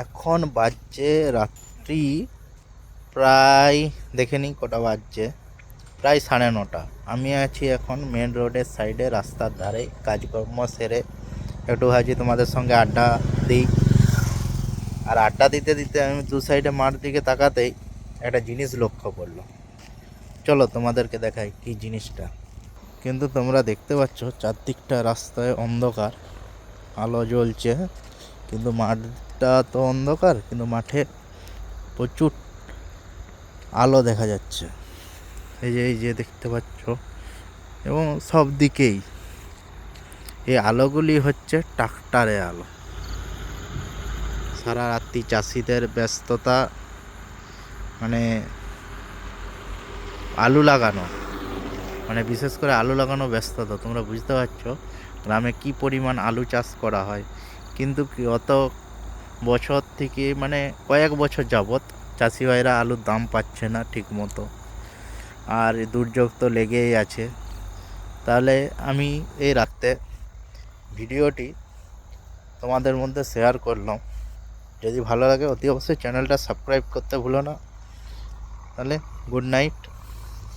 এখন বাজছে রাত্রি প্রায়, দেখে নিই কটা বাজছে, প্রায় 9:30। আমি আছি এখন মেন রোডের সাইডে, রাস্তার ধারে। কাজকর্ম সেরে একটু ভাবছি তোমাদের সঙ্গে আড্ডা দিই। আর আড্ডা দিতে দিতে আমি দু সাইডে মাঠ দিকে তাকাতেই একটা জিনিস লক্ষ্য করলো। চলো তোমাদেরকে দেখাই কি জিনিসটা। কিন্তু তোমরা দেখতে পাচ্ছ চারদিকটা রাস্তায় অন্ধকার, আলো জ্বলছে, কিন্তু মাঠটা তো অন্ধকার, কিন্তু মাঠে প্রচুর আলো দেখা যাচ্ছে। এই যে দেখতে পাচ্ছ, এবং সব দিকেই এই আলোগুলি হচ্ছে ট্রাক্টরের আলো। সারা রাত্রি চাষিদের ব্যস্ততা, মানে আলু লাগানো, মানে বিশেষ করে আলু লাগানো ব্যস্ততা। তোমরা বুঝতে পারছো গ্রামে কি পরিমাণ আলু চাষ করা হয়। কিন্তু অত বছর থেকে, মানে কয়েক বছর যাবৎ চাষি ভাইরা আলুর দাম পাচ্ছে না ঠিক মতো, আর দুর্যোগ তো লেগেই আছে। তাহলে আমি এই রাত্রে ভিডিওটি তোমাদের মধ্যে শেয়ার করলাম। যদি ভালো লাগে অতি অবশ্যই চ্যানেলটা সাবস্ক্রাইব করতে ভুলো না। তাহলে গুড নাইট।